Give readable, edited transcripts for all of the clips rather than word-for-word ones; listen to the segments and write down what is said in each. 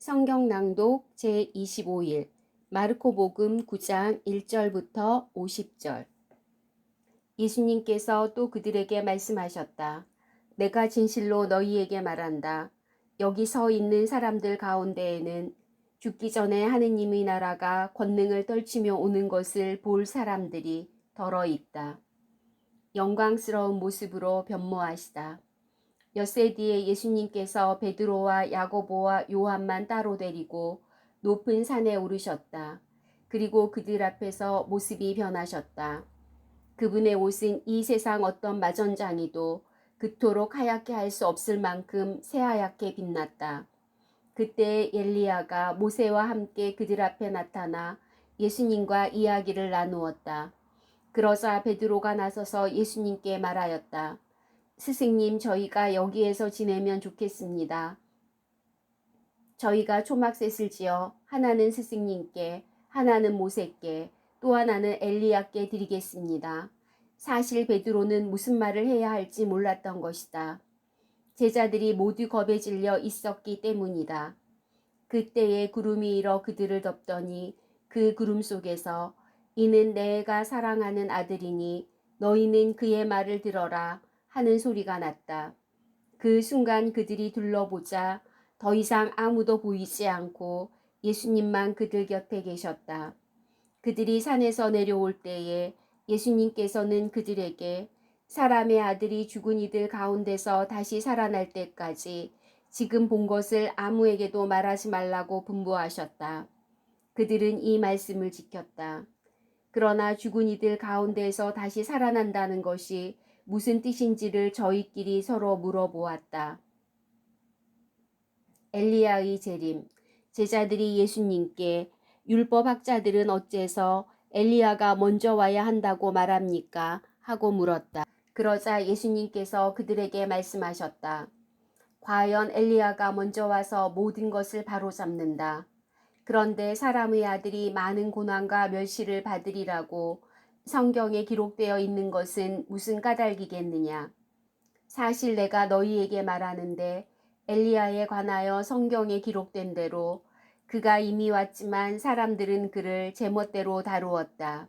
성경 낭독 제25일 마르코복음 9장 1절부터 50절. 예수님께서 또 그들에게 말씀하셨다. 내가 진실로 너희에게 말한다. 여기 서 있는 사람들 가운데에는 죽기 전에 하느님의 나라가 권능을 떨치며 오는 것을 볼 사람들이 더러 있다. 영광스러운 모습으로 변모하시다. 엿새 뒤에 예수님께서 베드로와 야고보와 요한만 따로 데리고 높은 산에 오르셨다. 그리고 그들 앞에서 모습이 변하셨다. 그분의 옷은 이 세상 어떤 마전장이도 그토록 하얗게 할 수 없을 만큼 새하얗게 빛났다. 그때 엘리야가 모세와 함께 그들 앞에 나타나 예수님과 이야기를 나누었다. 그러자 베드로가 나서서 예수님께 말하였다. 스승님, 저희가 여기에서 지내면 좋겠습니다. 저희가 초막셋을 지어 하나는 스승님께, 하나는 모세께, 또 하나는 엘리야께 드리겠습니다. 사실 베드로는 무슨 말을 해야 할지 몰랐던 것이다. 제자들이 모두 겁에 질려 있었기 때문이다. 그때에 구름이 일어 그들을 덮더니 그 구름 속에서 이는 내가 사랑하는 아들이니 너희는 그의 말을 들어라 하는 소리가 났다. 그 순간 그들이 둘러보자 더 이상 아무도 보이지 않고 예수님만 그들 곁에 계셨다. 그들이 산에서 내려올 때에 예수님께서는 그들에게 사람의 아들이 죽은 이들 가운데서 다시 살아날 때까지 지금 본 것을 아무에게도 말하지 말라고 분부하셨다. 그들은 이 말씀을 지켰다. 그러나 죽은 이들 가운데에서 다시 살아난다는 것이 무슨 뜻인지를 저희끼리 서로 물어보았다. 엘리야의 재림. 제자들이 예수님께 율법학자들은 어째서 엘리야가 먼저 와야 한다고 말합니까? 하고 물었다. 그러자 예수님께서 그들에게 말씀하셨다. 과연 엘리야가 먼저 와서 모든 것을 바로잡는다. 그런데 사람의 아들이 많은 고난과 멸시를 받으리라고 성경에 기록되어 있는 것은 무슨 까닭이겠느냐. 사실 내가 너희에게 말하는데 엘리야에 관하여 성경에 기록된 대로 그가 이미 왔지만 사람들은 그를 제멋대로 다루었다.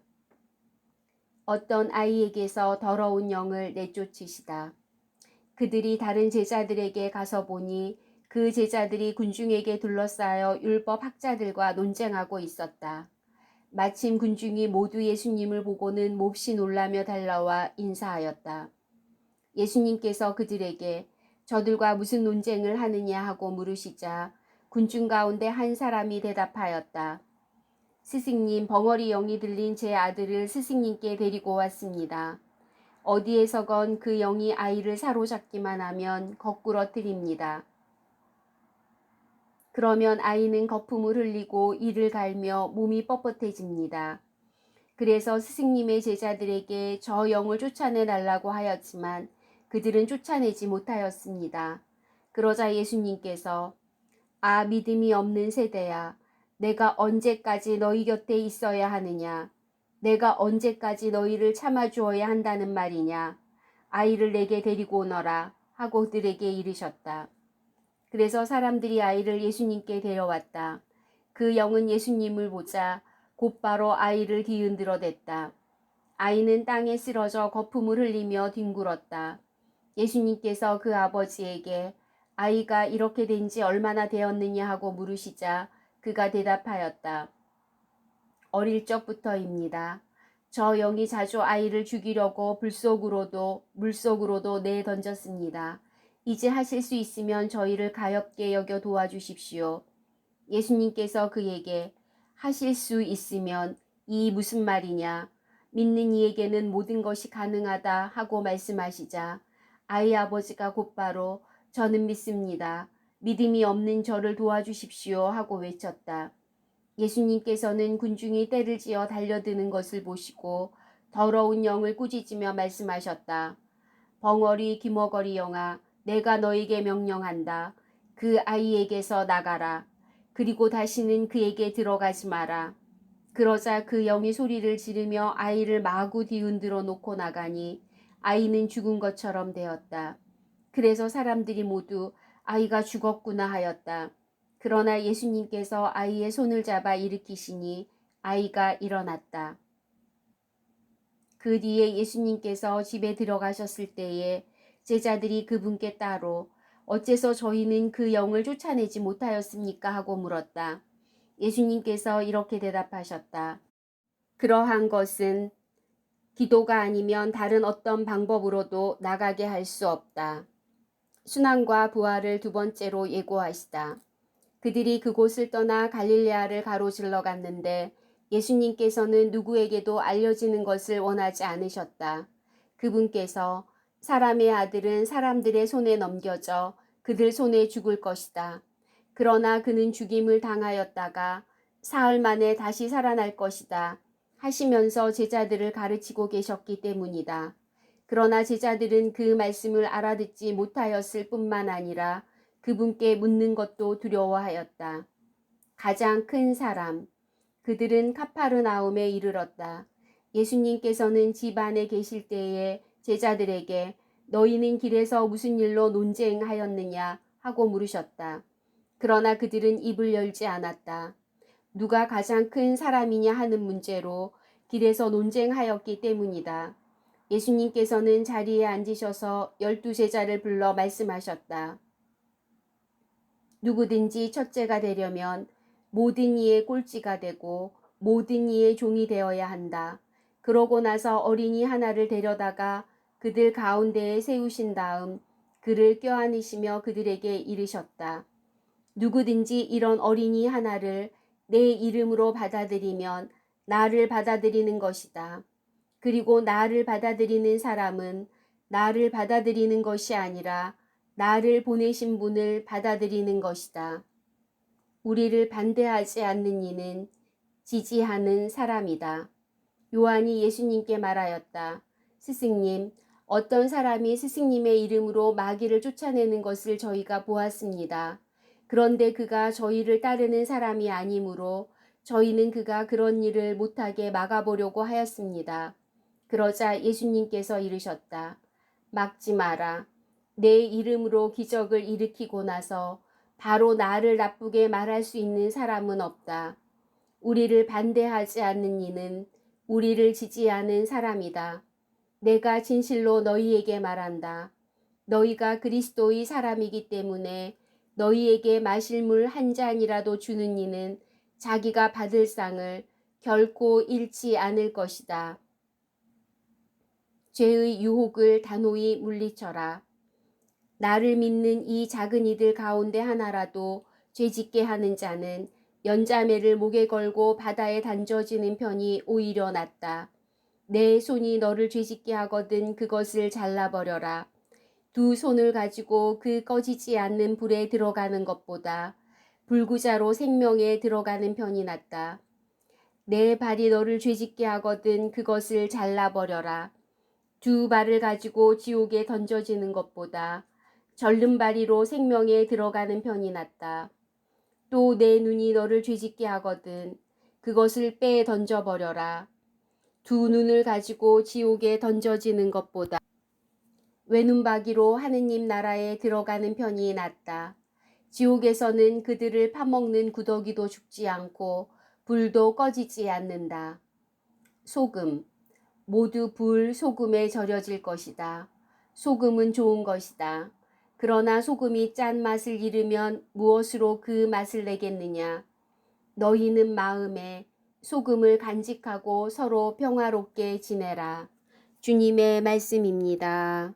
어떤 아이에게서 더러운 영을 내쫓으시다. 그들이 다른 제자들에게 가서 보니 그 제자들이 군중에게 둘러싸여 율법 학자들과 논쟁하고 있었다. 마침 군중이 모두 예수님을 보고는 몹시 놀라며 달려와 인사하였다. 예수님께서 그들에게 저들과 무슨 논쟁을 하느냐 하고 물으시자 군중 가운데 한 사람이 대답하였다. 스승님, 벙어리 영이 들린 제 아들을 스승님께 데리고 왔습니다. 어디에서건 그 영이 아이를 사로잡기만 하면 거꾸러뜨립니다. 그러면 아이는 거품을 흘리고 이를 갈며 몸이 뻣뻣해집니다. 그래서 스승님의 제자들에게 저 영을 쫓아내 달라고 하였지만 그들은 쫓아내지 못하였습니다. 그러자 예수님께서 믿음이 없는 세대야, 내가 언제까지 너희 곁에 있어야 하느냐? 내가 언제까지 너희를 참아주어야 한다는 말이냐? 아이를 내게 데리고 오너라 하고 그들에게 이르셨다. 그래서 사람들이 아이를 예수님께 데려왔다. 그 영은 예수님을 보자 곧바로 아이를 뒤흔들어 댔다. 아이는 땅에 쓰러져 거품을 흘리며 뒹굴었다. 예수님께서 그 아버지에게 아이가 이렇게 된 지 얼마나 되었느냐 하고 물으시자 그가 대답하였다. 어릴 적부터입니다. 저 영이 자주 아이를 죽이려고 물속으로도 내던졌습니다. 이제 하실 수 있으면 저희를 가엾게 여겨 도와주십시오. 예수님께서 그에게 하실 수 있으면 이 무슨 말이냐? 믿는 이에게는 모든 것이 가능하다 하고 말씀하시자 아이 아버지가 곧바로 저는 믿습니다. 믿음이 없는 저를 도와주십시오 하고 외쳤다. 예수님께서는 군중이 떼를 지어 달려드는 것을 보시고 더러운 영을 꾸짖으며 말씀하셨다. 벙어리 기머거리 영아, 내가 너에게 명령한다. 그 아이에게서 나가라. 그리고 다시는 그에게 들어가지 마라. 그러자 그 영이 소리를 지르며 아이를 마구 뒤흔들어 놓고 나가니 아이는 죽은 것처럼 되었다. 그래서 사람들이 모두 아이가 죽었구나 하였다. 그러나 예수님께서 아이의 손을 잡아 일으키시니 아이가 일어났다. 그 뒤에 예수님께서 집에 들어가셨을 때에 제자들이 그분께 따로 어째서 저희는 그 영을 쫓아내지 못하였습니까? 하고 물었다. 예수님께서 이렇게 대답하셨다. 그러한 것은 기도가 아니면 다른 어떤 방법으로도 나가게 할 수 없다. 순환과 부활을 두 번째로 예고하시다. 그들이 그곳을 떠나 갈릴레아를 가로질러 갔는데 예수님께서는 누구에게도 알려지는 것을 원하지 않으셨다. 그분께서 사람의 아들은 사람들의 손에 넘겨져 그들 손에 죽을 것이다. 그러나 그는 죽임을 당하였다가 사흘 만에 다시 살아날 것이다. 하시면서 제자들을 가르치고 계셨기 때문이다. 그러나 제자들은 그 말씀을 알아듣지 못하였을 뿐만 아니라 그분께 묻는 것도 두려워하였다. 가장 큰 사람, 그들은 카파르나움에 이르렀다. 예수님께서는 집 안에 계실 때에 제자들에게 너희는 길에서 무슨 일로 논쟁하였느냐 하고 물으셨다. 그러나 그들은 입을 열지 않았다. 누가 가장 큰 사람이냐 하는 문제로 길에서 논쟁하였기 때문이다. 예수님께서는 자리에 앉으셔서 12제자를 불러 말씀하셨다. 누구든지 첫째가 되려면 모든 이의 꼴찌가 되고 모든 이의 종이 되어야 한다. 그러고 나서 어린이 하나를 데려다가 그들 가운데에 세우신 다음 그를 껴안으시며 그들에게 이르셨다. 누구든지 이런 어린이 하나를 내 이름으로 받아들이면 나를 받아들이는 것이다. 그리고 나를 받아들이는 사람은 나를 받아들이는 것이 아니라 나를 보내신 분을 받아들이는 것이다. 우리를 반대하지 않는 이는 지지하는 사람이다. 요한이 예수님께 말하였다. 스승님, 어떤 사람이 스승님의 이름으로 마귀를 쫓아내는 것을 저희가 보았습니다. 그런데 그가 저희를 따르는 사람이 아니므로 저희는 그가 그런 일을 못하게 막아보려고 하였습니다. 그러자 예수님께서 이르셨다. 막지 마라. 내 이름으로 기적을 일으키고 나서 바로 나를 나쁘게 말할 수 있는 사람은 없다. 우리를 반대하지 않는 이는 우리를 지지하는 사람이다. 내가 진실로 너희에게 말한다. 너희가 그리스도의 사람이기 때문에 너희에게 마실 물 한 잔이라도 주는 이는 자기가 받을 상을 결코 잃지 않을 것이다. 죄의 유혹을 단호히 물리쳐라. 나를 믿는 이 작은 이들 가운데 하나라도 죄짓게 하는 자는 연자매를 목에 걸고 바다에 던져지는 편이 오히려 낫다. 내 손이 너를 죄짓게 하거든 그것을 잘라버려라. 두 손을 가지고 그 꺼지지 않는 불에 들어가는 것보다 불구자로 생명에 들어가는 편이 낫다. 내 발이 너를 죄짓게 하거든 그것을 잘라버려라. 두 발을 가지고 지옥에 던져지는 것보다 절름발이로 생명에 들어가는 편이 낫다. 또 내 눈이 너를 죄짓게 하거든 그것을 빼 던져버려라. 두 눈을 가지고 지옥에 던져지는 것보다 외눈박이로 하느님 나라에 들어가는 편이 낫다. 지옥에서는 그들을 파먹는 구더기도 죽지 않고 불도 꺼지지 않는다. 소금, 모두 불 소금에 절여질 것이다. 소금은 좋은 것이다. 그러나 소금이 짠 맛을 잃으면 무엇으로 그 맛을 내겠느냐. 너희는 마음에 소금을 간직하고 서로 평화롭게 지내라. 주님의 말씀입니다.